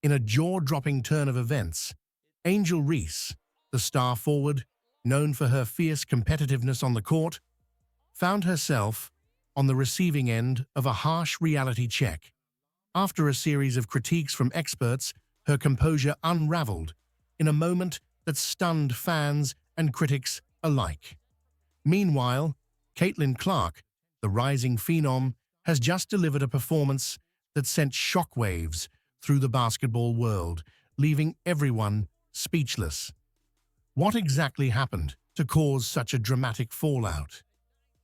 In a jaw-dropping turn of events, Angel Reese, the star forward, known for her fierce competitiveness on the court, found herself on the receiving end of a harsh reality check. After a series of critiques from experts, her composure unraveled in a moment that stunned fans and critics alike. Meanwhile, Caitlin Clark, the rising phenom, has just delivered a performance that sent shockwaves through the basketball world, leaving everyone speechless. What exactly happened to cause such a dramatic fallout?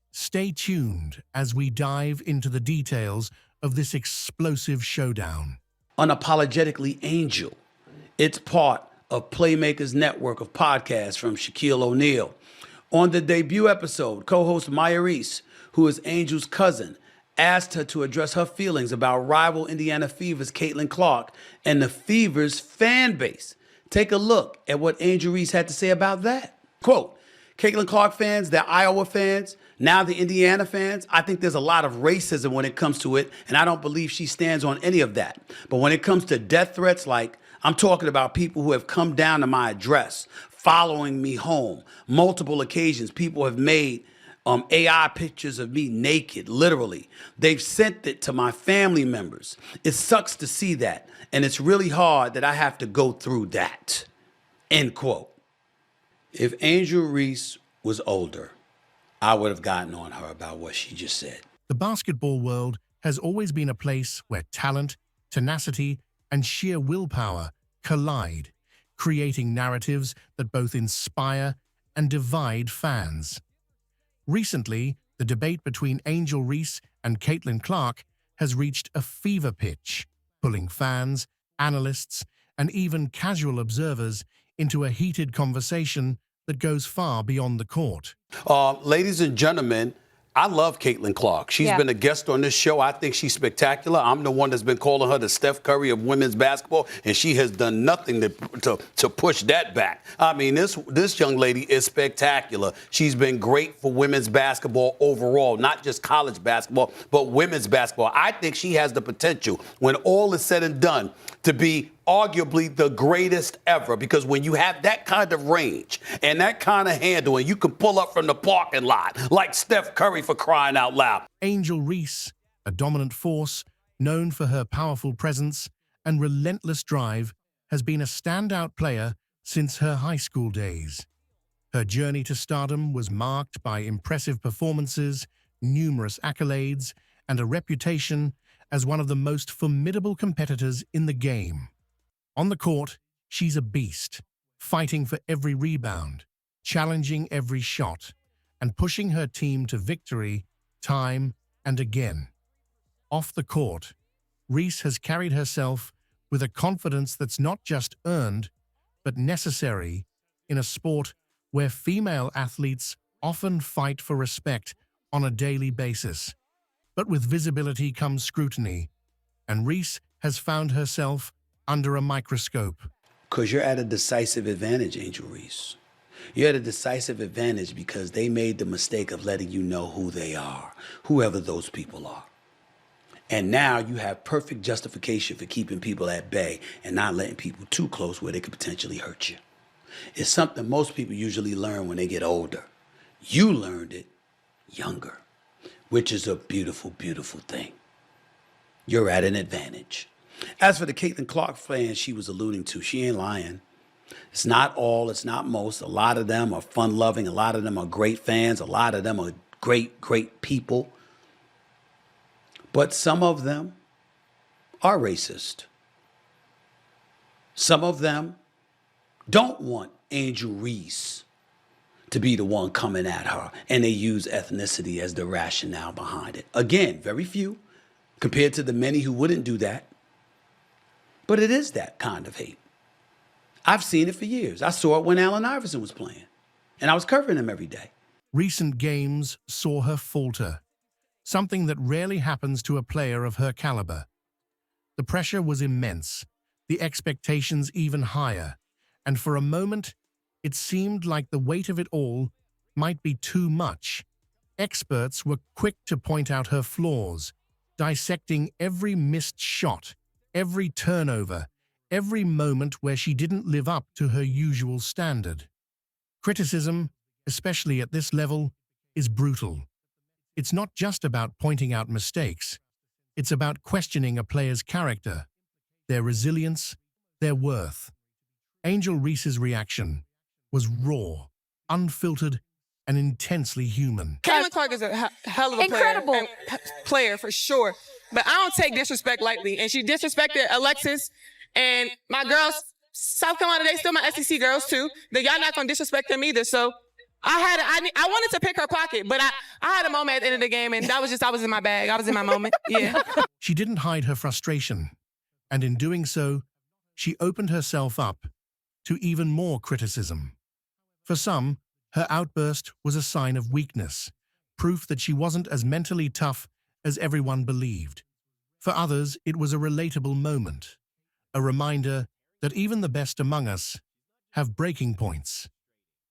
Stay tuned as we dive into the details of this explosive showdown. Unapologetically Angel. It's part of Playmakers Network of podcasts from Shaquille O'Neal. On the debut episode, co-host Reese, who is Angel's cousin, asked her to address her feelings about rival Indiana Fever's Caitlin Clark and the Fever's fan base. Take a look at what Angel Reese had to say about that. Quote, Caitlin Clark fans, they're Iowa fans, now the Indiana fans, I think there's a lot of racism when it comes to it, and I don't believe she stands on any of that. But when it comes to death threats, like I'm talking about people who have come down to my address, following me home. Multiple occasions, people have made AI pictures of me naked, literally. They've sent it to my family members. It sucks to see that, and it's really hard that I have to go through that. End quote. If Angel Reese was older, I would have gotten on her about what she just said. The basketball world has always been a place where talent, tenacity, and sheer willpower collide, creating narratives that both inspire and divide fans. Recently, the debate between Angel Reese and Caitlin Clark has reached a fever pitch, pulling fans, analysts, and even casual observers into a heated conversation that goes far beyond the court. Ladies and gentlemen, I love Caitlin Clark. She's been a guest on this show. I think she's spectacular. I'm the one that's been calling her the Steph Curry of women's basketball, and she has done nothing to push that back. I mean, this young lady is spectacular. She's been great for women's basketball overall, not just college basketball, but women's basketball. I think she has the potential, when all is said and done, to be arguably the greatest ever, because when you have that kind of range and that kind of handle, and you can pull up from the parking lot like Steph Curry, for crying out loud. Angel Reese, a dominant force known for her powerful presence and relentless drive, has been a standout player since her high school days. Her journey to stardom was marked by impressive performances, numerous accolades, and a reputation as one of the most formidable competitors in the game. On the court, she's a beast, fighting for every rebound, challenging every shot, and pushing her team to victory time and again. Off the court, Reese has carried herself with a confidence that's not just earned, but necessary in a sport where female athletes often fight for respect on a daily basis. But with visibility comes scrutiny, and Reese has found herself under a microscope. Because you're at a decisive advantage, Angel Reese. You're at a decisive advantage because they made the mistake of letting you know who they are, whoever those people are. And now you have perfect justification for keeping people at bay and not letting people too close where they could potentially hurt you. It's something most people usually learn when they get older. You learned it younger, which is a beautiful, beautiful thing. You're at an advantage. As for the Caitlin Clark fans she was alluding to, she ain't lying. It's not all, it's not most. A lot of them are fun-loving. A lot of them are great fans. A lot of them are great, great people. But some of them are racist. Some of them don't want Angel Reese to be the one coming at her, and they use ethnicity as the rationale behind it. Again, very few compared to the many who wouldn't do that. But it is that kind of hate. I've seen it for years. I saw it when Allen Iverson was playing, and I was covering him every day. Recent games saw her falter, something that rarely happens to a player of her caliber. The pressure was immense, the expectations even higher, and for a moment, it seemed like the weight of it all might be too much. Experts were quick to point out her flaws, dissecting every missed shot, every turnover, every moment where she didn't live up to her usual standard. Criticism, especially at this level, is brutal. It's not just about pointing out mistakes. It's about questioning a player's character, their resilience, their worth. Angel Reese's reaction was raw, unfiltered, and intensely human. Caitlin Clark is a hell of a Incredible. player for sure. But I don't take disrespect lightly. And she disrespected Alexis and my girls. South Carolina, they still my SEC girls too. That y'all not gonna disrespect them either. So I wanted to pick her pocket, but I had a moment at the end of the game, and that was just I was in my bag. I was in my moment. Yeah. She didn't hide her frustration, and in doing so, she opened herself up to even more criticism. For some, her outburst was a sign of weakness, proof that she wasn't as mentally tough as everyone believed. For others, it was a relatable moment, a reminder that even the best among us have breaking points.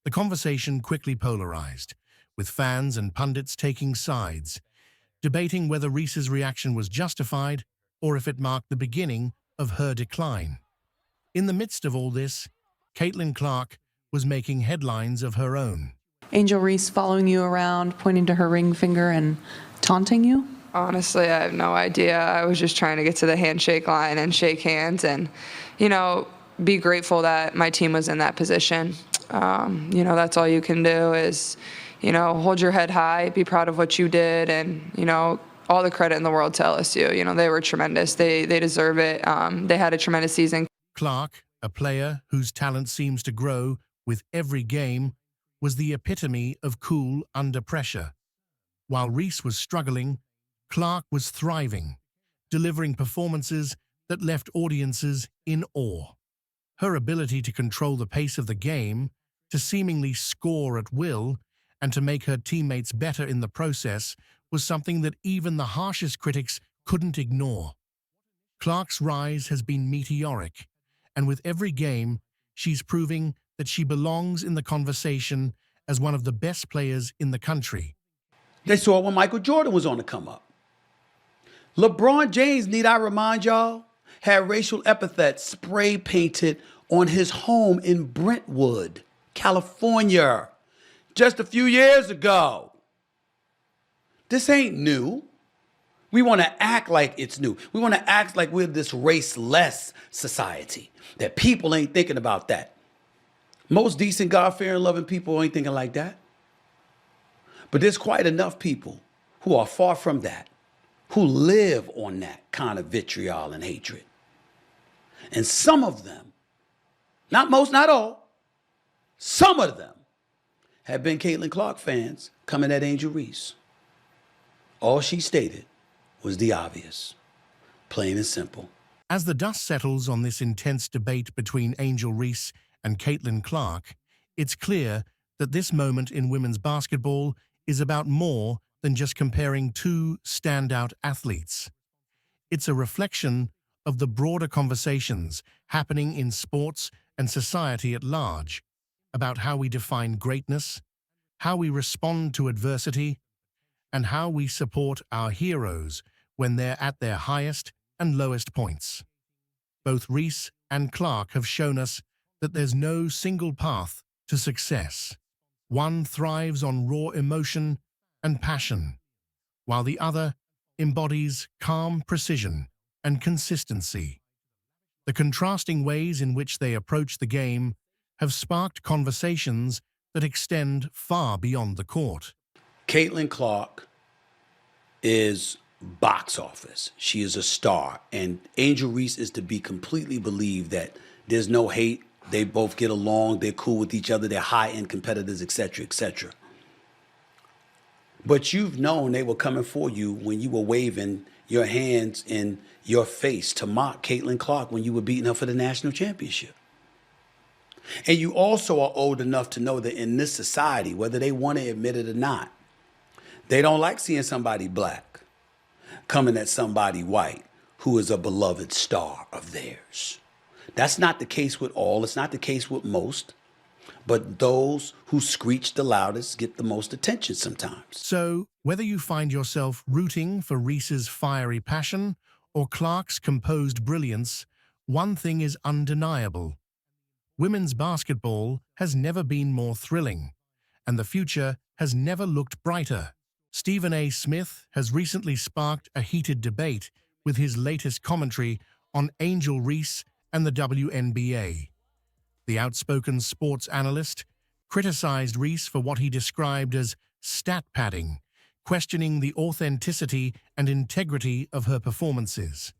The conversation quickly polarized, with fans and pundits taking sides, debating whether Reese's reaction was justified or if it marked the beginning of her decline. In the midst of all this, Caitlin Clark was making headlines of her own. Angel Reese following you around, pointing to her ring finger and taunting you? Honestly, I have no idea. I was just trying to get to the handshake line and shake hands and, be grateful that my team was in that position. That's all you can do is, hold your head high, be proud of what you did, and, all the credit in the world to LSU. They were tremendous. They deserve it. They had a tremendous season. Clark, a player whose talent seems to grow with every game, was the epitome of cool under pressure. While Reese was struggling, Clark was thriving, delivering performances that left audiences in awe. Her ability to control the pace of the game, to seemingly score at will, and to make her teammates better in the process was something that even the harshest critics couldn't ignore. Clark's rise has been meteoric, and with every game, she's proving that she belongs in the conversation as one of the best players in the country. They saw it when Michael Jordan was on the come up. LeBron James, need I remind y'all, had racial epithets spray painted on his home in Brentwood, California, just a few years ago. This ain't new. We want to act like it's new. We want to act like we're this raceless society, that people ain't thinking about that. Most decent, God-fearing, loving people ain't thinking like that. But there's quite enough people who are far from that, who live on that kind of vitriol and hatred. And some of them, not most, not all, some of them have been Caitlin Clark fans coming at Angel Reese. All she stated was the obvious, plain and simple. As the dust settles on this intense debate between Angel Reese and Caitlin Clark, it's clear that this moment in women's basketball is about more than just comparing two standout athletes. It's a reflection of the broader conversations happening in sports and society at large about how we define greatness, how we respond to adversity, and how we support our heroes when they're at their highest and lowest points. Both Reese and Clark have shown us that there's no single path to success. One thrives on raw emotion and passion, while the other embodies calm precision and consistency. The contrasting ways in which they approach the game have sparked conversations that extend far beyond the court. Caitlin Clark is box office. She is a star. And Angel Reese is to be completely believed that there's no hate. They both get along. They're cool with each other. They're high-end competitors, etc., etc. But you've known they were coming for you when you were waving your hands in your face to mock Caitlin Clark when you were beating her for the national championship. And you also are old enough to know that in this society, whether they want to admit it or not, they don't like seeing somebody black coming at somebody white who is a beloved star of theirs. That's not the case with all. It's not the case with most. But those who screech the loudest get the most attention sometimes. So, whether you find yourself rooting for Reese's fiery passion or Clark's composed brilliance, one thing is undeniable. Women's basketball has never been more thrilling, and the future has never looked brighter. Stephen A. Smith has recently sparked a heated debate with his latest commentary on Angel Reese and the WNBA. The outspoken sports analyst criticized Reese for what he described as stat padding, questioning the authenticity and integrity of her performances.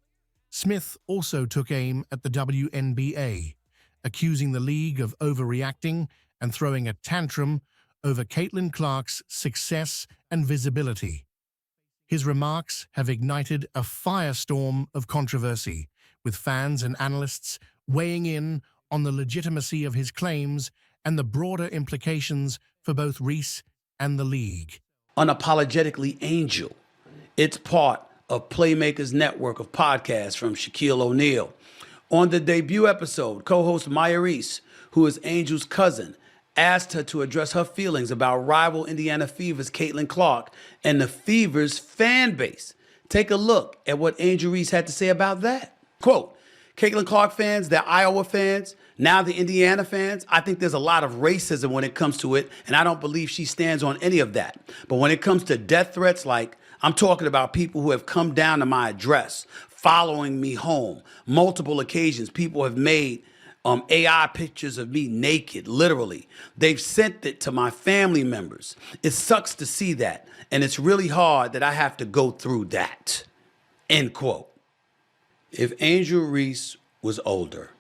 Smith also took aim at the WNBA, accusing the league of overreacting and throwing a tantrum over Caitlin Clark's success and visibility. His remarks have ignited a firestorm of controversy, with fans and analysts weighing in on the legitimacy of his claims and the broader implications for both Reese and the league. Unapologetically Angel. It's part of Playmakers Network of podcasts from Shaquille O'Neal. On the debut episode, co-host Maya Reese, who is Angel's cousin, asked her to address her feelings about rival Indiana Fever's Caitlin Clark and the Fever's fan base. Take a look at what Angel Reese had to say about that. Quote, Caitlin Clark fans, they're Iowa fans, now the Indiana fans. I think there's a lot of racism when it comes to it, and I don't believe she stands on any of that. But when it comes to death threats, like I'm talking about people who have come down to my address, following me home. Multiple occasions, people have made AI pictures of me naked, literally. They've sent it to my family members. It sucks to see that, and it's really hard that I have to go through that. End quote. If Angel Reese was older,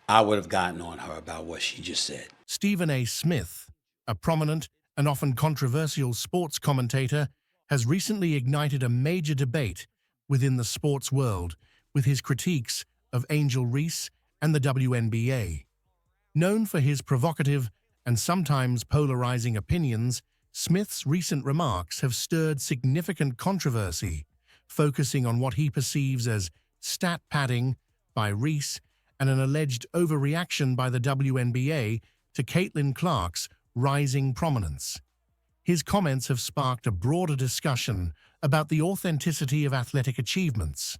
I would have gotten on her about what she just said. Stephen A. Smith, a prominent and often controversial sports commentator, has recently ignited a major debate within the sports world with his critiques of Angel Reese and the WNBA. Known for his provocative and sometimes polarizing opinions, Smith's recent remarks have stirred significant controversy, focusing on what he perceives as stat padding by Reese and an alleged overreaction by the WNBA to Caitlin Clark's rising prominence. His comments have sparked a broader discussion about the authenticity of athletic achievements,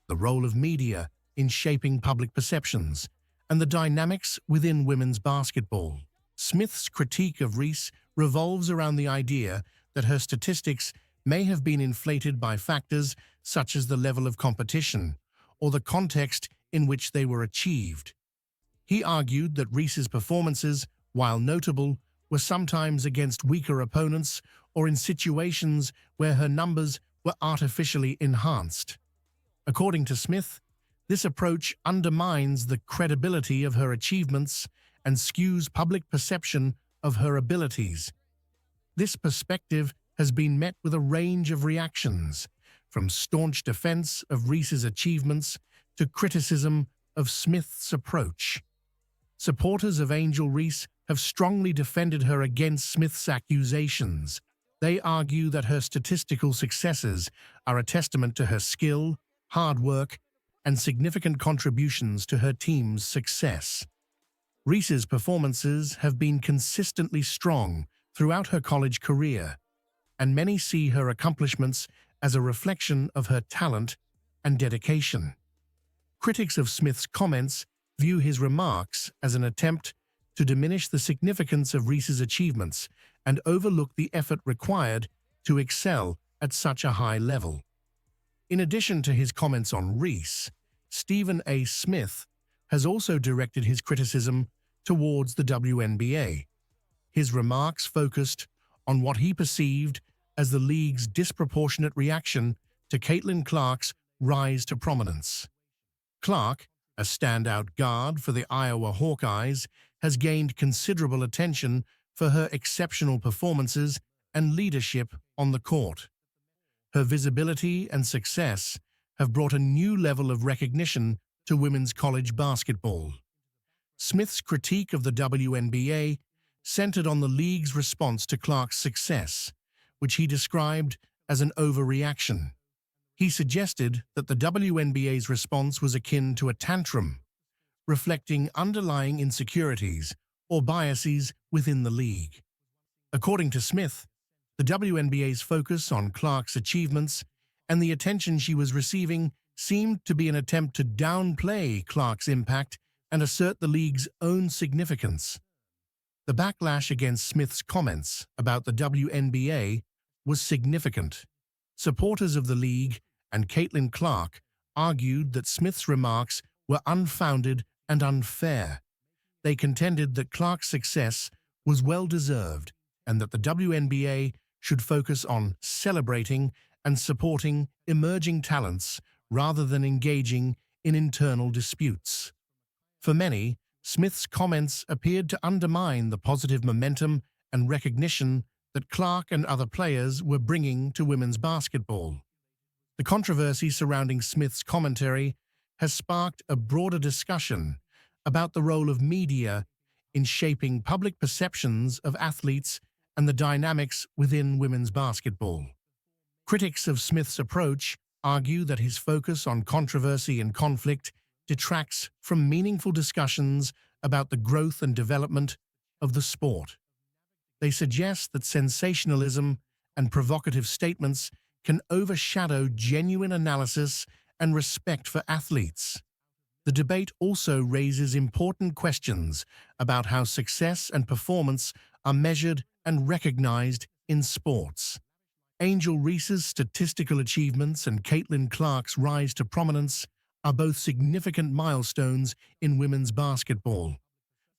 the role of media in shaping public perceptions, and the dynamics within women's basketball. Smith's critique of Reese revolves around the idea that her statistics may have been inflated by factors such as the level of competition or the context in which they were achieved. He argued that Reese's performances, while notable, were sometimes against weaker opponents or in situations where her numbers were artificially enhanced. According to Smith, this approach undermines the credibility of her achievements and skews public perception of her abilities. This perspective has been met with a range of reactions, from staunch defense of Reese's achievements to criticism of Smith's approach. Supporters of Angel Reese have strongly defended her against Smith's accusations. They argue that her statistical successes are a testament to her skill, hard work, and significant contributions to her team's success. Reese's performances have been consistently strong throughout her college career, and many see her accomplishments as a reflection of her talent and dedication. Critics of Smith's comments view his remarks as an attempt to diminish the significance of Reese's achievements and overlook the effort required to excel at such a high level. In addition to his comments on Reese, Stephen A. Smith has also directed his criticism towards the WNBA. His remarks focused on what he perceived as the league's disproportionate reaction to Caitlin Clark's rise to prominence. Clark, a standout guard for the Iowa Hawkeyes, has gained considerable attention for her exceptional performances and leadership on the court. Her visibility and success have brought a new level of recognition to women's college basketball. Smith's critique of the WNBA centered on the league's response to Clark's success, which he described as an overreaction. He suggested that the WNBA's response was akin to a tantrum, reflecting underlying insecurities or biases within the league. According to Smith, the WNBA's focus on Clark's achievements and the attention she was receiving seemed to be an attempt to downplay Clark's impact and assert the league's own significance. The backlash against Smith's comments about the WNBA was significant. Supporters of the league and Caitlin Clark argued that Smith's remarks were unfounded and unfair. They contended that Clark's success was well-deserved and that the WNBA should focus on celebrating and supporting emerging talents rather than engaging in internal disputes. For many, Smith's comments appeared to undermine the positive momentum and recognition that Clark and other players were bringing to women's basketball. The controversy surrounding Smith's commentary has sparked a broader discussion about the role of media in shaping public perceptions of athletes and the dynamics within women's basketball. Critics of Smith's approach argue that his focus on controversy and conflict detracts from meaningful discussions about the growth and development of the sport. They suggest that sensationalism and provocative statements can overshadow genuine analysis and respect for athletes. The debate also raises important questions about how success and performance are measured and recognized in sports. Angel Reese's statistical achievements and Caitlin Clark's rise to prominence are both significant milestones in women's basketball.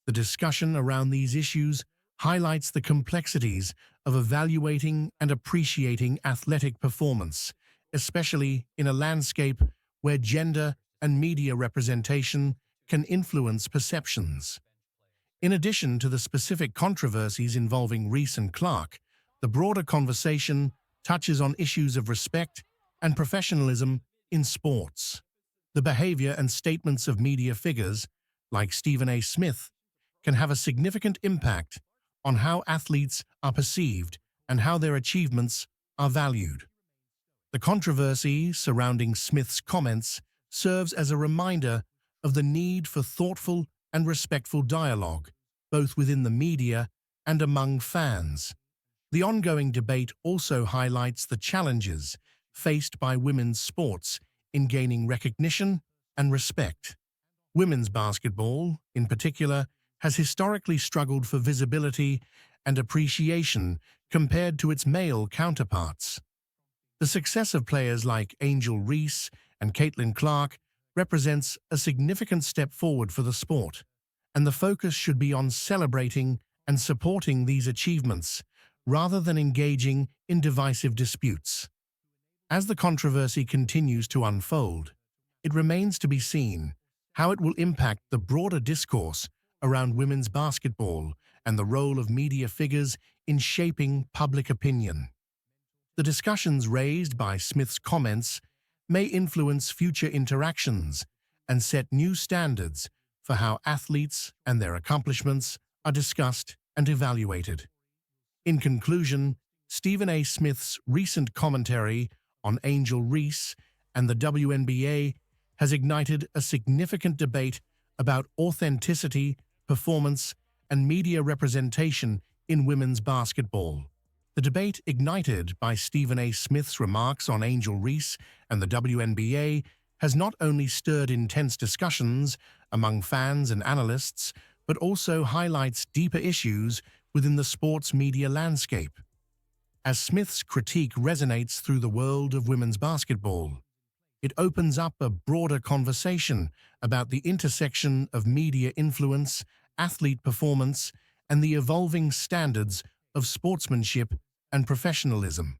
The discussion around these issues highlights the complexities of evaluating and appreciating athletic performance, especially in a landscape where gender and media representation can influence perceptions. In addition to the specific controversies involving Reese and Clark, the broader conversation touches on issues of respect and professionalism in sports. The behavior and statements of media figures, like Stephen A. Smith, can have a significant impact on how athletes are perceived and how their achievements are valued. The controversy surrounding Smith's comments serves as a reminder of the need for thoughtful and respectful dialogue, both within the media and among fans. The ongoing debate also highlights the challenges faced by women's sports in gaining recognition and respect. Women's basketball, in particular, has historically struggled for visibility and appreciation compared to its male counterparts. The success of players like Angel Reese and Caitlin Clark represents a significant step forward for the sport, and the focus should be on celebrating and supporting these achievements rather than engaging in divisive disputes. As the controversy continues to unfold, it remains to be seen how it will impact the broader discourse around women's basketball and the role of media figures in shaping public opinion. The discussions raised by Smith's comments may influence future interactions and set new standards for how athletes and their accomplishments are discussed and evaluated. In conclusion, Stephen A. Smith's recent commentary on Angel Reese and the WNBA has ignited a significant debate about authenticity, performance, and media representation in women's basketball. The debate ignited by Stephen A. Smith's remarks on Angel Reese and the WNBA has not only stirred intense discussions among fans and analysts, but also highlights deeper issues within the sports media landscape. As Smith's critique resonates through the world of women's basketball, it opens up a broader conversation about the intersection of media influence, athlete performance, and the evolving standards of sportsmanship and professionalism.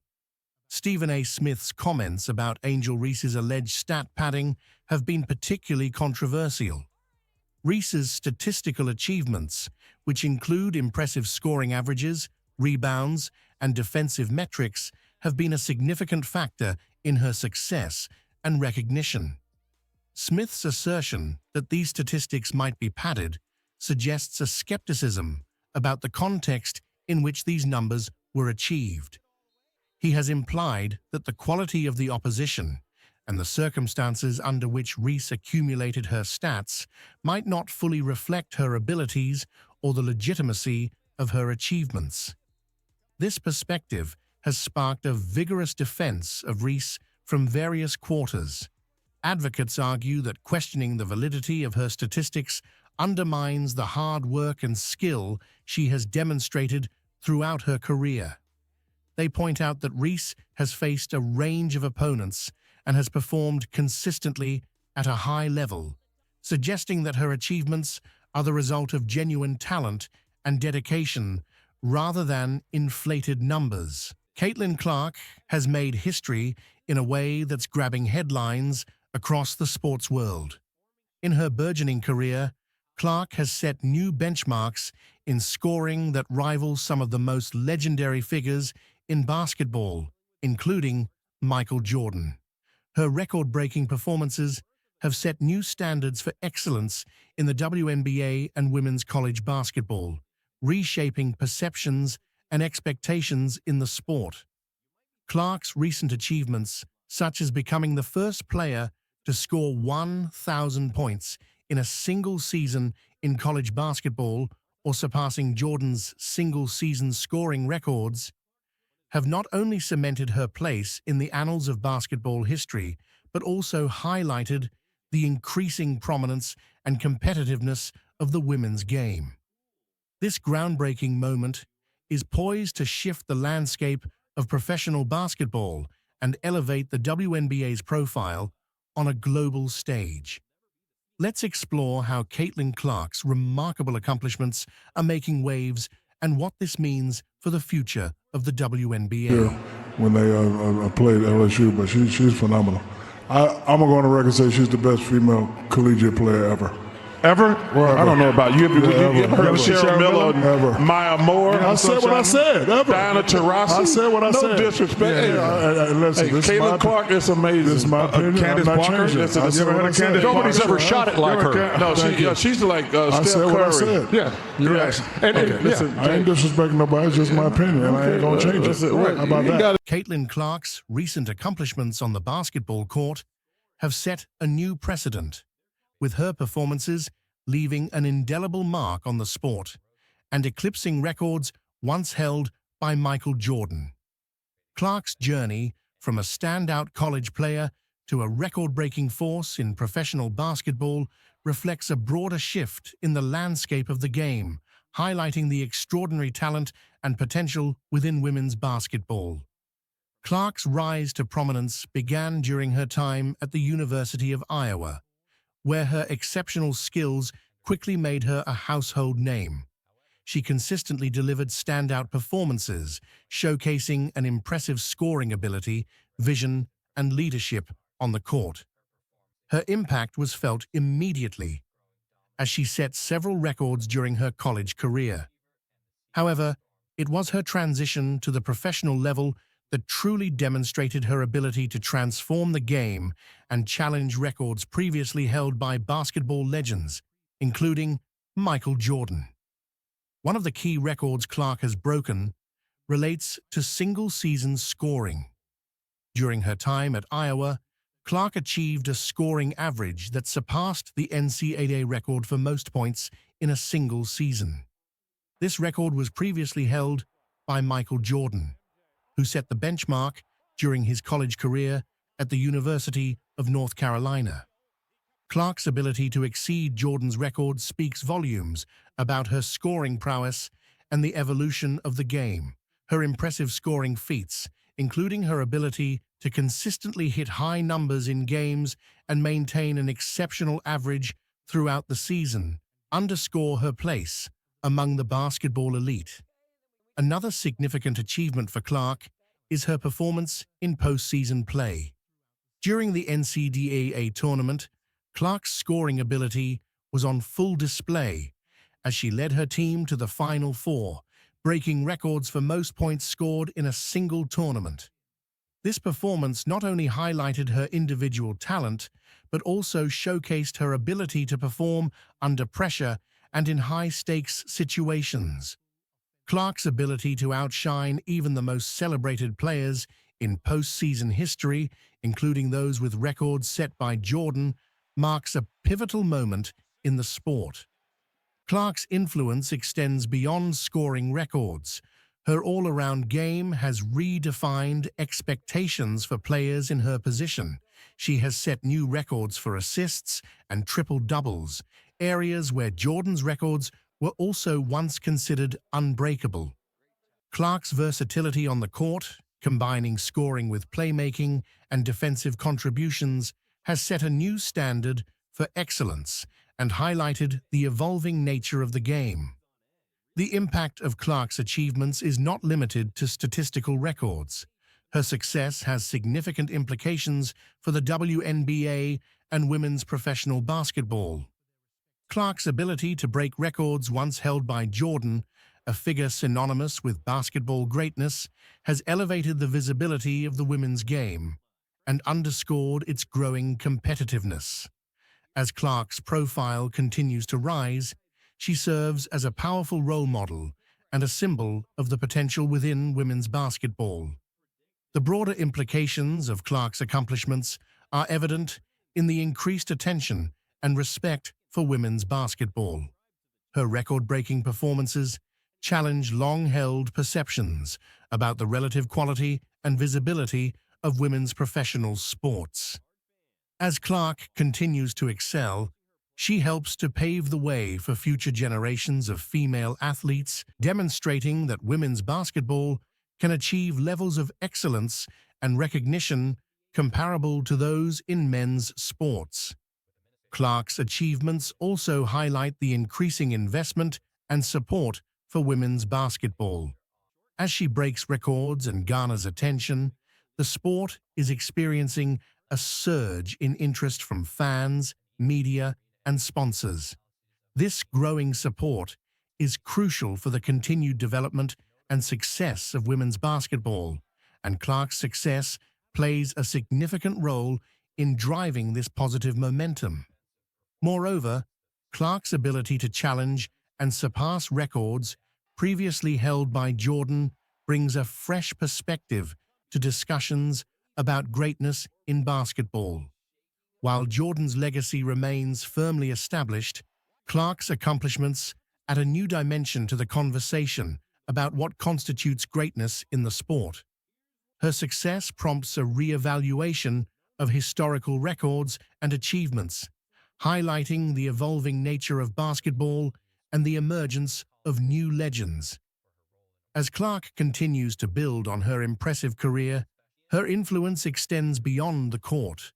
Stephen A. Smith's comments about Angel Reese's alleged stat padding have been particularly controversial. Reese's statistical achievements, which include impressive scoring averages, rebounds, and defensive metrics, have been a significant factor in her success and recognition. Smith's assertion that these statistics might be padded suggests a skepticism about the context in which these numbers were achieved. He has implied that the quality of the opposition and the circumstances under which Reese accumulated her stats might not fully reflect her abilities or the legitimacy of her achievements. This perspective has sparked a vigorous defense of Reese from various quarters. Advocates argue that questioning the validity of her statistics undermines the hard work and skill she has demonstrated throughout her career. They point out that Reese has faced a range of opponents and has performed consistently at a high level, suggesting that her achievements are the result of genuine talent and dedication rather than inflated numbers. Caitlin Clark has made history in a way that's grabbing headlines across the sports world. In her burgeoning career, Clark has set new benchmarks in scoring that rival some of the most legendary figures in basketball, including Michael Jordan. Her record-breaking performances have set new standards for excellence in the WNBA and women's college basketball, reshaping perceptions and expectations in the sport. Clark's recent achievements, such as becoming the first player to score 1,000 points in a single season in college basketball or surpassing Jordan's single-season scoring records, have not only cemented her place in the annals of basketball history, but also highlighted the increasing prominence and competitiveness of the women's game. This groundbreaking moment is poised to shift the landscape of professional basketball and elevate the WNBA's profile on a global stage. Let's explore how Caitlin Clark's remarkable accomplishments are making waves and what this means for the future of the WNBA. When they played LSU, but she's phenomenal. I'm going to go on the record and say she's the best female collegiate player ever. Ever? Well, I don't know about you. You ever heard of Cheryl Miller, ever. Maya Moore? I said what I said. Ever. Diana Taurasi? I said what I said. No disrespect. Listen, hey, Caitlin Clark is amazing. This is my opinion. Candace Parker. Nobody's ever shot it like her. No, she's like Steph Curry. What I said. Yeah, you're right. Listen, I ain't disrespecting nobody. It's just my opinion, and I ain't going to change it. Right. How about that? Caitlin Clark's recent accomplishments on the basketball court have set a new precedent, with her performances leaving an indelible mark on the sport and eclipsing records once held by Michael Jordan. Clark's journey from a standout college player to a record-breaking force in professional basketball reflects a broader shift in the landscape of the game, highlighting the extraordinary talent and potential within women's basketball. Clark's rise to prominence began during her time at the University of Iowa, where her exceptional skills quickly made her a household name. She consistently delivered standout performances, showcasing an impressive scoring ability, vision, and leadership on the court. Her impact was felt immediately, as she set several records during her college career. However, it was her transition to the professional level that truly demonstrated her ability to transform the game and challenge records previously held by basketball legends, including Michael Jordan. One of the key records Clark has broken relates to single-season scoring. During her time at Iowa, Clark achieved a scoring average that surpassed the NCAA record for most points in a single season. This record was previously held by Michael Jordan, who set the benchmark during his college career at the University of North Carolina. Clark's ability to exceed Jordan's record speaks volumes about her scoring prowess and the evolution of the game. Her impressive scoring feats, including her ability to consistently hit high numbers in games and maintain an exceptional average throughout the season, underscore her place among the basketball elite. Another significant achievement for Clark is her performance in postseason play. During the NCAA tournament, Clark's scoring ability was on full display as she led her team to the Final Four, breaking records for most points scored in a single tournament. This performance not only highlighted her individual talent, but also showcased her ability to perform under pressure and in high-stakes situations. Clark's ability to outshine even the most celebrated players in postseason history, including those with records set by Jordan, marks a pivotal moment in the sport. Clark's influence extends beyond scoring records. Her all-around game has redefined expectations for players in her position, She has set new records for assists and triple doubles, areas where Jordan's records were also once considered unbreakable. Clark's versatility on the court, combining scoring with playmaking and defensive contributions, has set a new standard for excellence and highlighted the evolving nature of the game. The impact of Clark's achievements is not limited to statistical records. Her success has significant implications for the WNBA and women's professional basketball. Clark's ability to break records once held by Jordan, a figure synonymous with basketball greatness, has elevated the visibility of the women's game and underscored its growing competitiveness. As Clark's profile continues to rise, she serves as a powerful role model and a symbol of the potential within women's basketball. The broader implications of Clark's accomplishments are evident in the increased attention and respect for women's basketball. Her record-breaking performances challenge long-held perceptions about the relative quality and visibility of women's professional sports. As Clark continues to excel, she helps to pave the way for future generations of female athletes, demonstrating that women's basketball can achieve levels of excellence and recognition comparable to those in men's sports. Clark's achievements also highlight the increasing investment and support for women's basketball. As she breaks records and garners attention, the sport is experiencing a surge in interest from fans, media, and sponsors. This growing support is crucial for the continued development and success of women's basketball, and Clark's success plays a significant role in driving this positive momentum. Moreover, Clark's ability to challenge and surpass records previously held by Jordan brings a fresh perspective to discussions about greatness in basketball. While Jordan's legacy remains firmly established, Clark's accomplishments add a new dimension to the conversation about what constitutes greatness in the sport. Her success prompts a re-evaluation of historical records and achievements, highlighting the evolving nature of basketball and the emergence of new legends. As Clark continues to build on her impressive career, her influence extends beyond the court.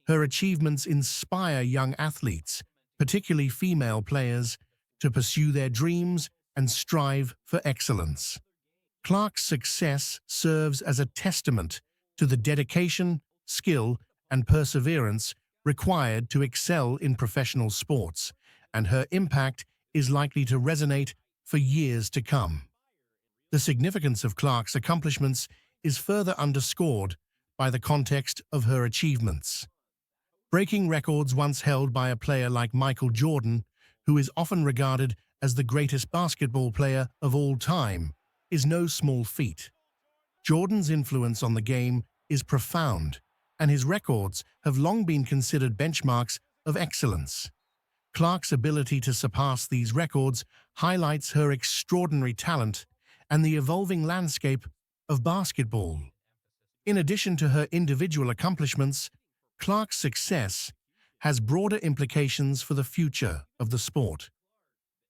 Her achievements inspire young athletes, particularly female players, to pursue their dreams and strive for excellence. Clark's success serves as a testament to the dedication, skill, and perseverance required to excel in professional sports, and her impact is likely to resonate for years to come. The significance of Clark's accomplishments is further underscored by the context of her achievements. Breaking records once held by a player like Michael Jordan, who is often regarded as the greatest basketball player of all time, is no small feat. Jordan's influence on the game is profound, and his records have long been considered benchmarks of excellence. Clark's ability to surpass these records highlights her extraordinary talent and the evolving landscape of basketball. In addition to her individual accomplishments, Clark's success has broader implications for the future of the sport.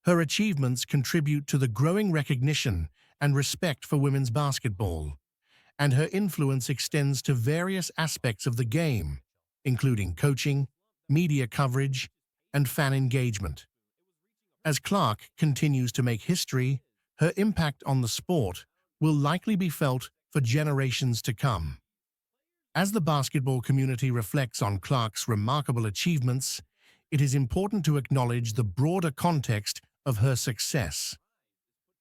Her achievements contribute to the growing recognition and respect for women's basketball, and her influence extends to various aspects of the game, including coaching, media coverage, and fan engagement. As Clark continues to make history, her impact on the sport will likely be felt for generations to come. As the basketball community reflects on Clark's remarkable achievements, it is important to acknowledge the broader context of her success.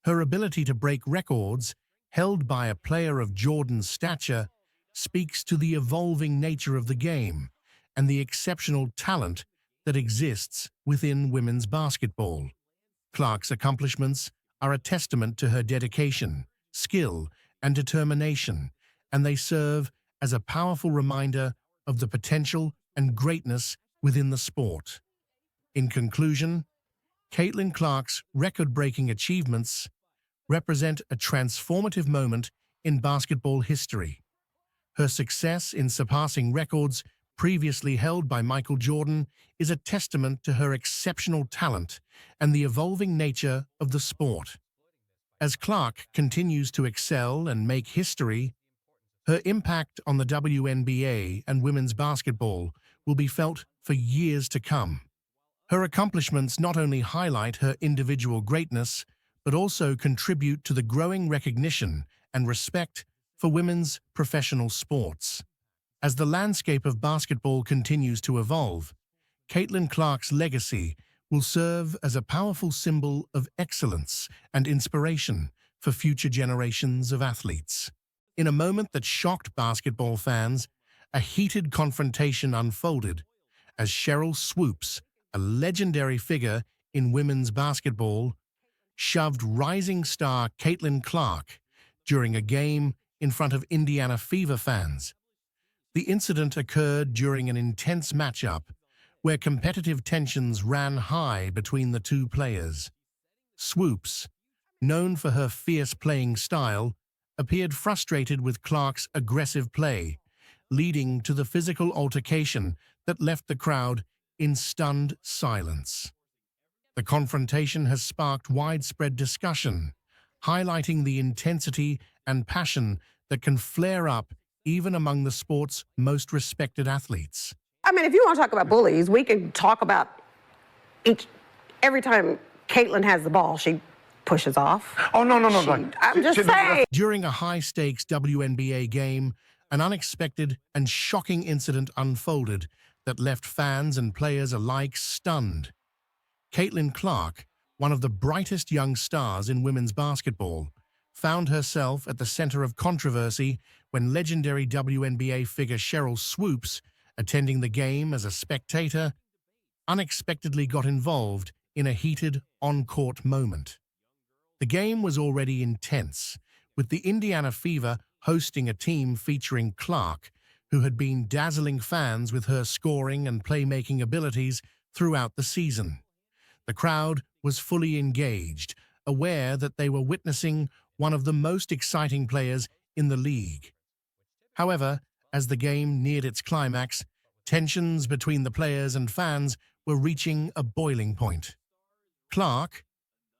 Her ability to break records held by a player of Jordan's stature speaks to the evolving nature of the game and the exceptional talent that exists within women's basketball. Clark's accomplishments are a testament to her dedication, skill, and determination, and they serve as a powerful reminder of the potential and greatness within the sport. In conclusion, Caitlin Clark's record-breaking achievements represent a transformative moment in basketball history. Her success in surpassing records previously held by Michael Jordan, is a testament to her exceptional talent and the evolving nature of the sport. As Clark continues to excel and make history, her impact on the WNBA and women's basketball will be felt for years to come. Her accomplishments not only highlight her individual greatness, but also contribute to the growing recognition and respect for women's professional sports. As the landscape of basketball continues to evolve, Caitlin Clark's legacy will serve as a powerful symbol of excellence and inspiration for future generations of athletes. In a moment that shocked basketball fans, a heated confrontation unfolded as Sheryl Swoopes, a legendary figure in women's basketball, shoved rising star Caitlin Clark during a game in front of Indiana Fever fans. The incident occurred during an intense matchup where competitive tensions ran high between the two players. Swoopes, known for her fierce playing style, appeared frustrated with Clark's aggressive play, leading to the physical altercation that left the crowd in stunned silence. The confrontation has sparked widespread discussion, highlighting the intensity and passion that can flare up even among the sport's most respected athletes. I mean, if you want to talk about bullies, we can talk about every time Caitlin has the ball, she pushes off. Oh, no. I'm just saying. During a high-stakes WNBA game, an unexpected and shocking incident unfolded that left fans and players alike stunned. Caitlin Clark, one of the brightest young stars in women's basketball, found herself at the center of controversy when legendary WNBA figure Sheryl Swoopes, attending the game as a spectator, unexpectedly got involved in a heated on-court moment. The game was already intense, with the Indiana Fever hosting a team featuring Clark, who had been dazzling fans with her scoring and playmaking abilities throughout the season. The crowd was fully engaged, aware that they were witnessing one of the most exciting players in the league. However, as the game neared its climax, tensions between the players and fans were reaching a boiling point. Clark,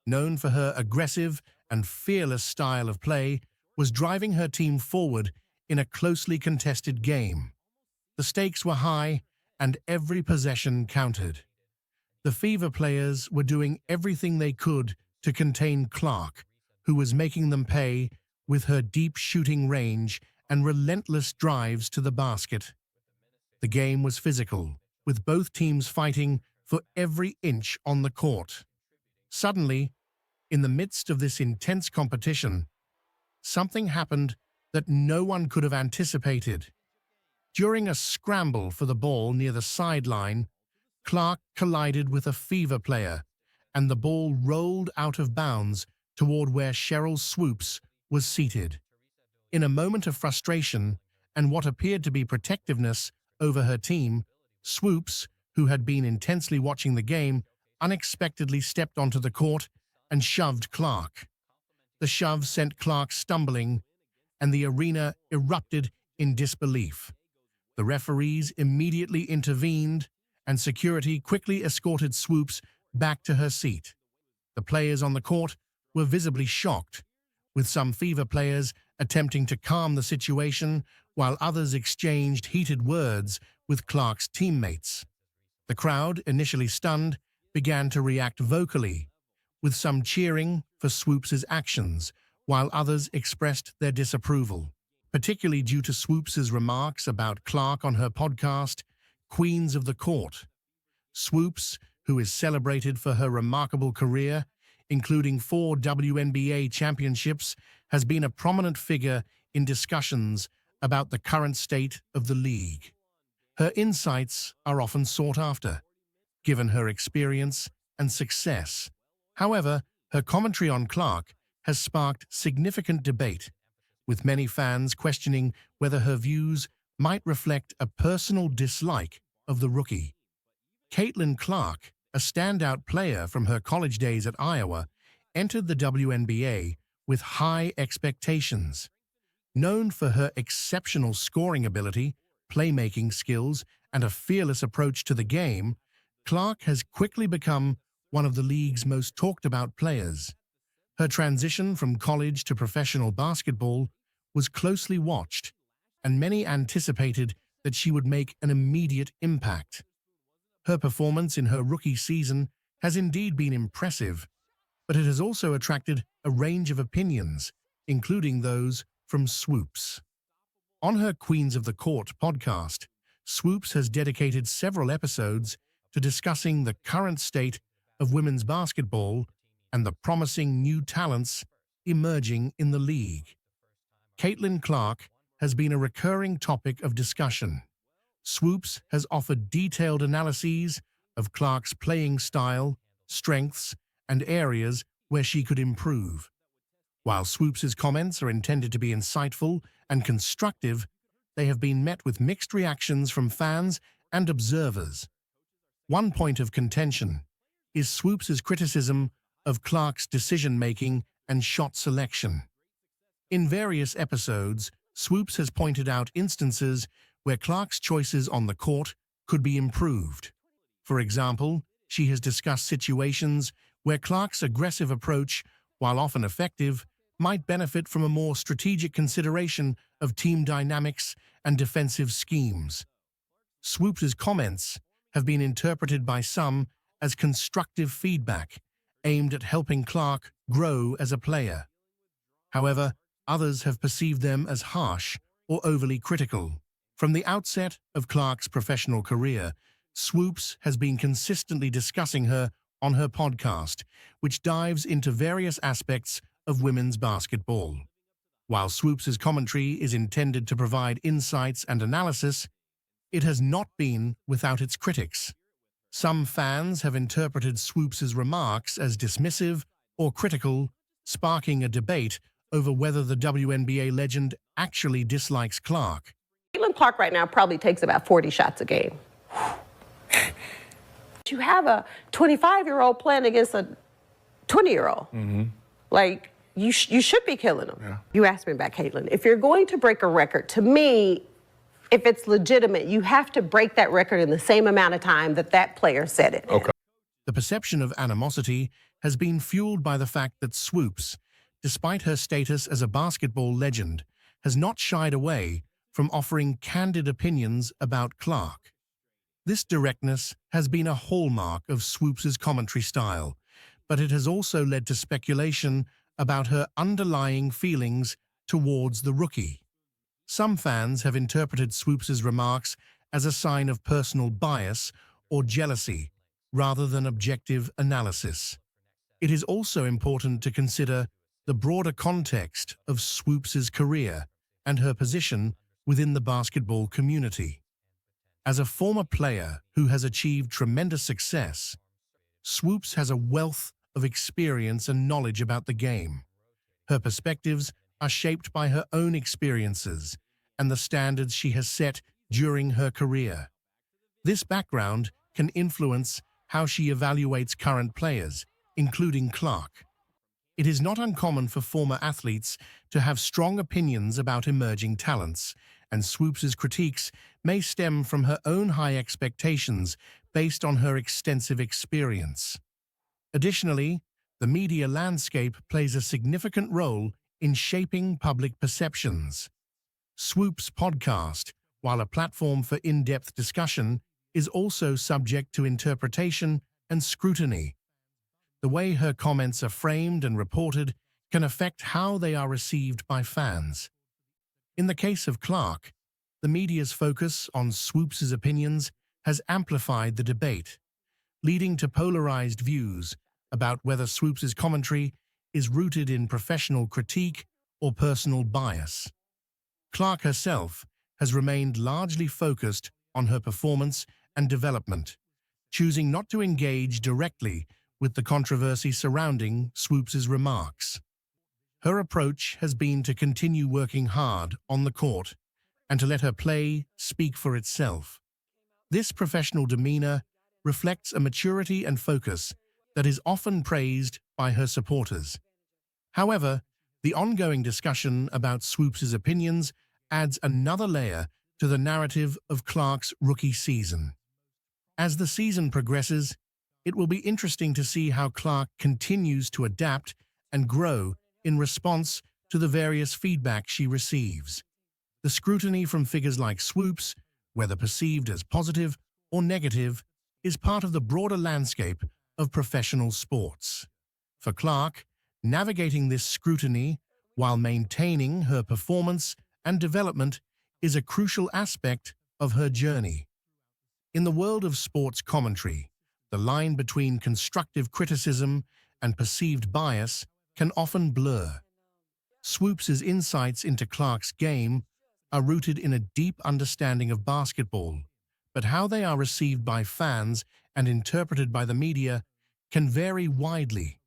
known for her aggressive and fearless style of play, was driving her team forward in a closely contested game. The stakes were high, and every possession counted. The Fever players were doing everything they could to contain Clark, who was making them pay with her deep shooting range and relentless drives to the basket. The game was physical, with both teams fighting for every inch on the court. Suddenly, in the midst of this intense competition, something happened that no one could have anticipated. During a scramble for the ball near the sideline, Clark collided with a Fever player, and the ball rolled out of bounds toward where Sheryl Swoopes was seated. In a moment of frustration and what appeared to be protectiveness over her team, Swoopes, who had been intensely watching the game, unexpectedly stepped onto the court and shoved Clark. The shove sent Clark stumbling, and the arena erupted in disbelief. The referees immediately intervened, and security quickly escorted Swoopes back to her seat. The players on the court were visibly shocked, with some Fever players attempting to calm the situation while others exchanged heated words with Clark's teammates. The crowd, initially stunned, began to react vocally, with some cheering for Swoopes' actions, while others expressed their disapproval, particularly due to Swoopes' remarks about Clark on her podcast, Queens of the Court. Swoopes, who is celebrated for her remarkable career, including 4 WNBA championships, has been a prominent figure in discussions about the current state of the league. Her insights are often sought after, given her experience and success. However, her commentary on Clark has sparked significant debate, with many fans questioning whether her views might reflect a personal dislike of the rookie. Caitlin Clark, a standout player from her college days at Iowa, entered the WNBA with high expectations. Known for her exceptional scoring ability, playmaking skills, and a fearless approach to the game, Clark has quickly become one of the league's most talked-about players. Her transition from college to professional basketball was closely watched, and many anticipated that she would make an immediate impact. Her performance in her rookie season has indeed been impressive, but it has also attracted a range of opinions, including those from Swoops. On her Queens of the Court podcast, Swoops has dedicated several episodes to discussing the current state of women's basketball and the promising new talents emerging in the league. Caitlin Clark has been a recurring topic of discussion. Swoops has offered detailed analyses of Clark's playing style, strengths, and areas where she could improve. While Swoops' comments are intended to be insightful and constructive, they have been met with mixed reactions from fans and observers. One point of contention is Swoops' criticism of Clark's decision-making and shot selection. In various episodes, Swoops has pointed out instances where Clark's choices on the court could be improved. For example, she has discussed situations where Clark's aggressive approach, while often effective, might benefit from a more strategic consideration of team dynamics and defensive schemes. Swoops' comments have been interpreted by some as constructive feedback, aimed at helping Clark grow as a player. However, others have perceived them as harsh or overly critical. From the outset of Clark's professional career, Swoops has been consistently discussing her on her podcast, which dives into various aspects of women's basketball. While Swoops' commentary is intended to provide insights and analysis, it has not been without its critics. Some fans have interpreted Swoops' remarks as dismissive or critical, sparking a debate over whether the WNBA legend actually dislikes Clark. Caitlin Clark right now probably takes about 40 shots a game. You have a 25-year-old playing against a 20-year-old. Like, you should be killing them. Yeah. You asked me about Caitlin. If you're going to break a record, to me, if it's legitimate, you have to break that record in the same amount of time that that player set it. Okay. The perception of animosity has been fueled by the fact that Swoops, despite her status as a basketball legend, has not shied away from offering candid opinions about Clark. This directness has been a hallmark of Swoops' commentary style, but it has also led to speculation about her underlying feelings towards the rookie. Some fans have interpreted Swoops' remarks as a sign of personal bias or jealousy, rather than objective analysis. It is also important to consider the broader context of Swoops' career and her position within the basketball community. As a former player who has achieved tremendous success, Swoops has a wealth of experience and knowledge about the game. Her perspectives are shaped by her own experiences and the standards she has set during her career. This background can influence how she evaluates current players, including Clark. It is not uncommon for former athletes to have strong opinions about emerging talents, and Swoops' critiques may stem from her own high expectations based on her extensive experience. Additionally, the media landscape plays a significant role in shaping public perceptions. Swoops' podcast, while a platform for in-depth discussion, is also subject to interpretation and scrutiny. The way her comments are framed and reported can affect how they are received by fans. In the case of Clark, the media's focus on Swoops' opinions has amplified the debate, leading to polarized views about whether Swoops' commentary is rooted in professional critique or personal bias. Clark herself has remained largely focused on her performance and development, choosing not to engage directly with the controversy surrounding Swoops' remarks. Her approach has been to continue working hard on the court and to let her play speak for itself. This professional demeanor reflects a maturity and focus that is often praised by her supporters. However, the ongoing discussion about Swoops' opinions adds another layer to the narrative of Clark's rookie season. As the season progresses, it will be interesting to see how Clark continues to adapt and grow in response to the various feedback she receives. The scrutiny from figures like swoops, whether perceived as positive or negative, is part of the broader landscape of professional sports. For Clark, navigating this scrutiny while maintaining her performance and development is a crucial aspect of her journey. In the world of sports commentary, the line between constructive criticism and perceived bias can often blur. Swoops' insights into Clark's game are rooted in a deep understanding of basketball, but how they are received by fans and interpreted by the media can vary widely.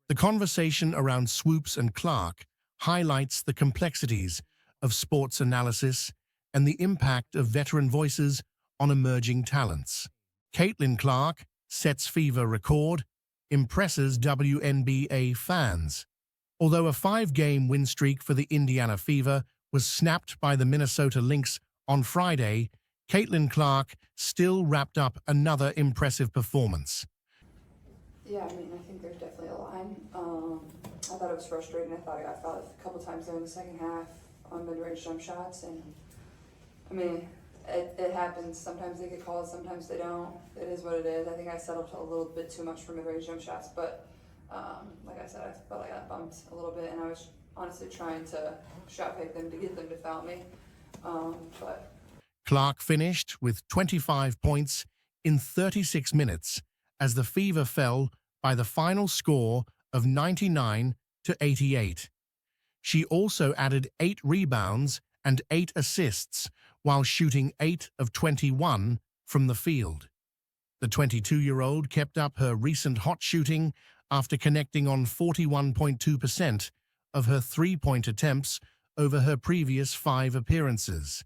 The conversation around Swoops and Clark highlights the complexities of sports analysis and the impact of veteran voices on emerging talents. Caitlin Clark sets fever record, impresses WNBA fans. Although a 5-game win streak for the Indiana Fever was snapped by the Minnesota Lynx on Friday, Caitlin Clark still wrapped up another impressive performance. Yeah, I mean, I think there's definitely a line. I thought it was frustrating. I thought I got fouled a couple times there in the second half on mid-range jump shots, and I mean, it happens. Sometimes they get called, sometimes they don't. It is what it is. I think I settled a little bit too much for mid-range jump shots, but like I said, I felt like I got bumped a little bit, and I was honestly trying to shot fake them to get them to foul me. But Clark finished with 25 points in 36 minutes as the Fever fell by the final score of 99-88. She also added 8 rebounds and 8 assists while shooting 8 of 21 from the field. The 22-year-old kept up her recent hot shooting after connecting on 41.2% of her three-point attempts over her previous 5 appearances.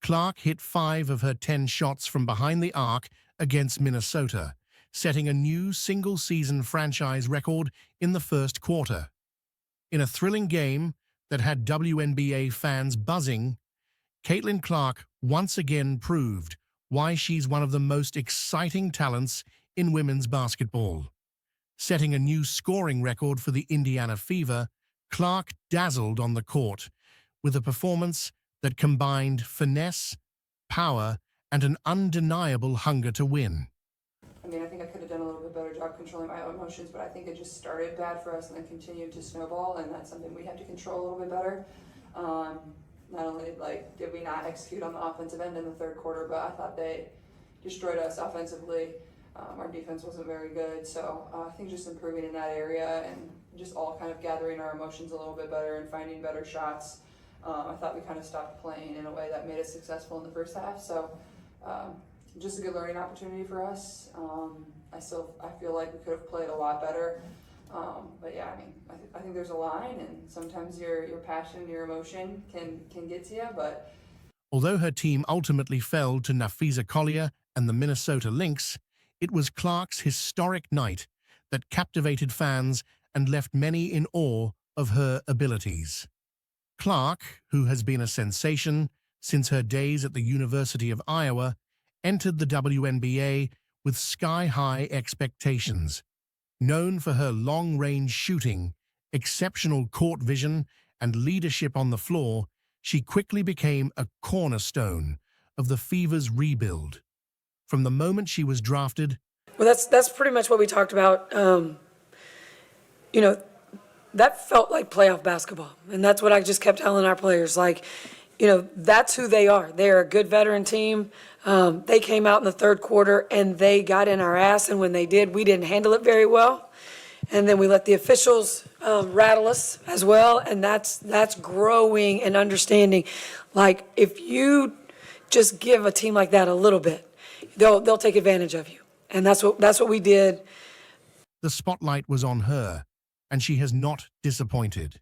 Clark hit 5 of her 10 shots from behind the arc against Minnesota, setting a new single-season franchise record in the first quarter. In a thrilling game that had WNBA fans buzzing, Caitlin Clark once again proved why she's one of the most exciting talents in women's basketball. Setting a new scoring record for the Indiana Fever, Clark dazzled on the court with a performance that combined finesse, power, and an undeniable hunger to win. I mean, I think I could have done a little bit better job controlling my own emotions, but I think it just started bad for us and then continued to snowball, and that's something we have to control a little bit better. Not only did we not execute on the offensive end in the third quarter, but I thought they destroyed us offensively. Our defense wasn't very good, so I think just improving in that area and just all kind of gathering our emotions a little bit better and finding better shots. I thought we kind of stopped playing in a way that made us successful in the first half, so just a good learning opportunity for us. I feel like we could have played a lot better, but yeah, I mean, I think there's a line, and sometimes your passion, your emotion can get to you, but. Although her team ultimately fell to Napheesa Collier and the Minnesota Lynx, it was Clark's historic night that captivated fans and left many in awe of her abilities. Clark, who has been a sensation since her days at the University of Iowa, entered the WNBA with sky-high expectations. Known for her long-range shooting, exceptional court vision, and leadership on the floor, she quickly became a cornerstone of the Fever's rebuild. From the moment she was drafted. Well, that's pretty much what we talked about. That felt like playoff basketball, and that's what I just kept telling our players. That's who they are. They're a good veteran team. They came out in the third quarter and they got in our ass, and when they did, we didn't handle it very well. And then we let the officials rattle us as well, and that's growing and understanding. Like, if you just give a team like that a little bit, they'll take advantage of you, and that's what we did. The spotlight was on her, and she has not disappointed.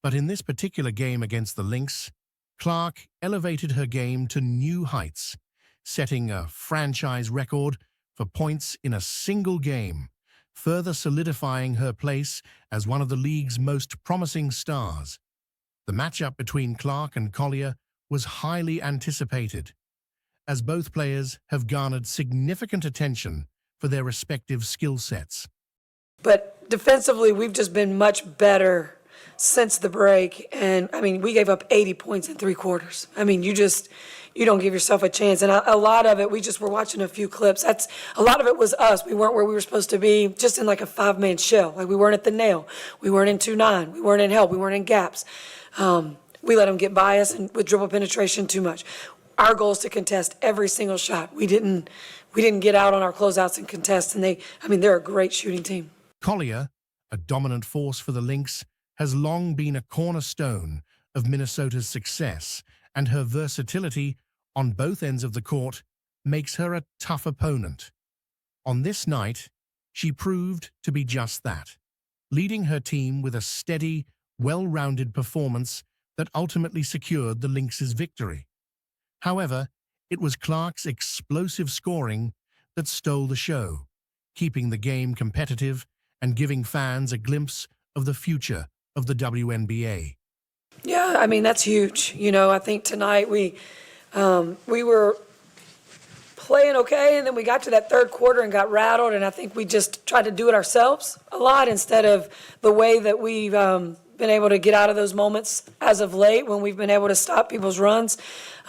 But in this particular game against the Lynx, Clark elevated her game to new heights, setting a franchise record for points in a single game, further solidifying her place as one of the league's most promising stars. The matchup between Clark and Collier was highly anticipated, as both players have garnered significant attention for their respective skill sets. But defensively, we've just been much better since the break. And, I mean, we gave up 80 points in 3 quarters. I mean, you don't give yourself a chance. And a lot of it, we just were watching a few clips. A lot of it was us. We weren't where we were supposed to be, just in like a 5-man shell. Like, we weren't at the nail. We weren't in 2-9. We weren't in help. We weren't in gaps. We let them get by us and with dribble penetration too much. Our goal is to contest every single shot. We didn't get out on our closeouts and contest. And they're a great shooting team. Collier, a dominant force for the Lynx, has long been a cornerstone of Minnesota's success, and her versatility on both ends of the court makes her a tough opponent. On this night, she proved to be just that, leading her team with a steady, well-rounded performance that ultimately secured the Lynx's victory. However, it was Clark's explosive scoring that stole the show, keeping the game competitive and giving fans a glimpse of the future of the WNBA. Yeah, I mean, that's huge. I think tonight we were playing okay, and then we got to that third quarter and got rattled, and I think we just tried to do it ourselves a lot instead of the way that we've been able to get out of those moments as of late when we've been able to stop people's runs.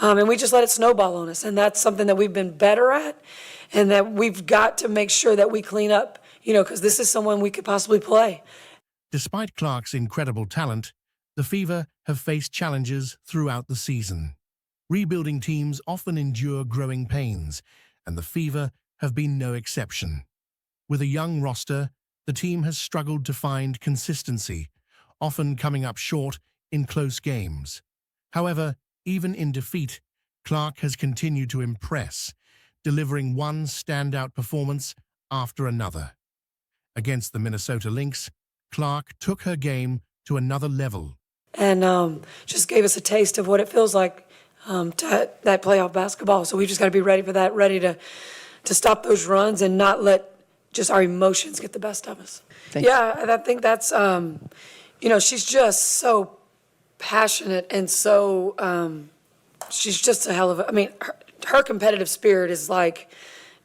And we just let it snowball on us, and that's something that we've been better at and that we've got to make sure that we clean up, because this is someone we could possibly play. Despite Clark's incredible talent, the Fever have faced challenges throughout the season. Rebuilding teams often endure growing pains, and the Fever have been no exception. With a young roster, the team has struggled to find consistency, often coming up short in close games. However, even in defeat, Clark has continued to impress, delivering one standout performance after another. Against the Minnesota Lynx, Clark took her game to another level. And just gave us a taste of what it feels like to that playoff basketball. So we've just got to be ready for that, ready to stop those runs and not let just our emotions get the best of us. Yeah, I think that's, she's just so passionate and so, she's just a hell of a, her competitive spirit is like,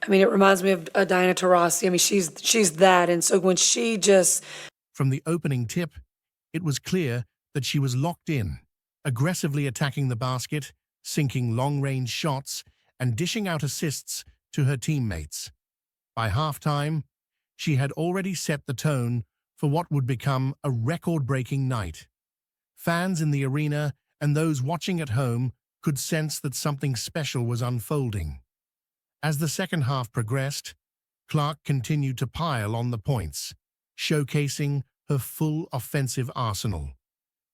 it reminds me of Diana Taurasi. She's that. And so when she just... From the opening tip, it was clear that she was locked in, aggressively attacking the basket, sinking long-range shots, and dishing out assists to her teammates. By halftime, she had already set the tone for what would become a record-breaking night. Fans in the arena and those watching at home could sense that something special was unfolding. As the second half progressed, Clark continued to pile on the points, showcasing her full offensive arsenal.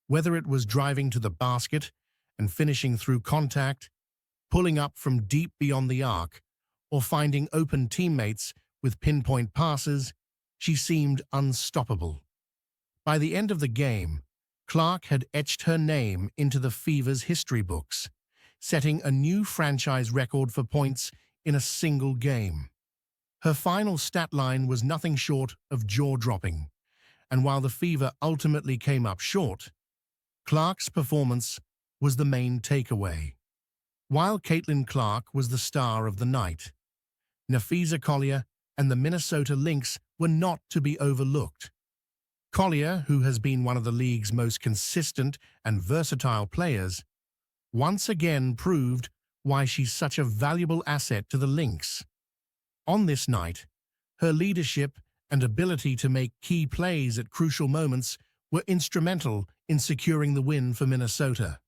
Whether it was driving to the basket and finishing through contact, pulling up from deep beyond the arc, or finding open teammates with pinpoint passes, she seemed unstoppable. By the end of the game, Clark had etched her name into the Fever's history books, setting a new franchise record for points in a single game. Her final stat line was nothing short of jaw-dropping, and while the Fever ultimately came up short, Clark's performance was the main takeaway. While Caitlin Clark was the star of the night, Napheesa Collier and the Minnesota Lynx were not to be overlooked. Collier, who has been one of the league's most consistent and versatile players, once again proved why she's such a valuable asset to the Lynx. On this night, her leadership and ability to make key plays at crucial moments were instrumental in securing the win for Minnesota.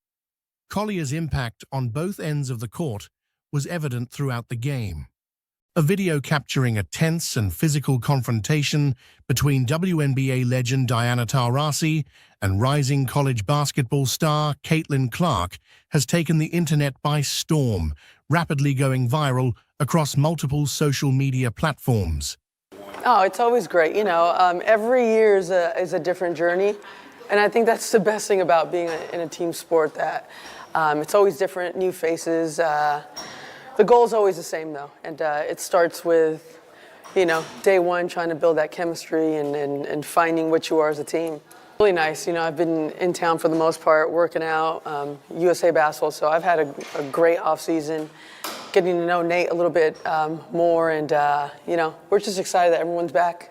Collier's impact on both ends of the court was evident throughout the game. A video capturing a tense and physical confrontation between WNBA legend Diana Taurasi and rising college basketball star Caitlin Clark has taken the internet by storm, rapidly going viral across multiple social media platforms. Oh, it's always great. Every year is a different journey. And I think that's the best thing about being in a team sport, that it's always different, new faces. The goal is always the same, though. And it starts with, day one, trying to build that chemistry and finding what you are as a team. Really nice. You know, I've been in town for the most part, working out, USA basketball, so I've had a great off season, getting to know Nate a little bit more, and you know, we're just excited that everyone's back.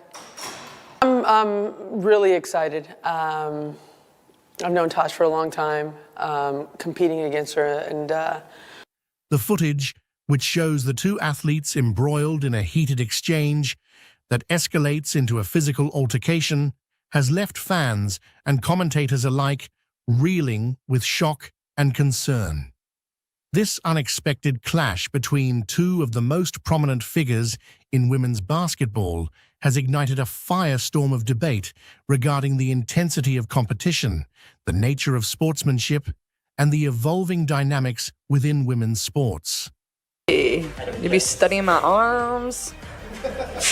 I'm really excited. I've known Tosh for a long time, competing against her, and The footage, which shows the two athletes embroiled in a heated exchange that escalates into a physical altercation, has left fans and commentators alike reeling with shock and concern. This unexpected clash between two of the most prominent figures in women's basketball has ignited a firestorm of debate regarding the intensity of competition, the nature of sportsmanship, and the evolving dynamics within women's sports. You be studying my arms?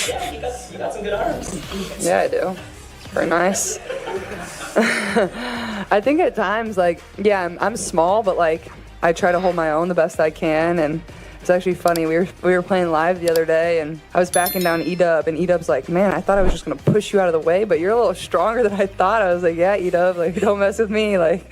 Yeah, you got some good arms. Yeah, I do. Very nice. I think at times, like, yeah, I'm small, but like, I try to hold my own the best I can, and it's actually funny. We were playing live the other day, and I was backing down E-Dub, and E-Dub's like, man, I thought I was just gonna push you out of the way, but you're a little stronger than I thought. I was like, yeah, E-Dub, like, don't mess with me, like.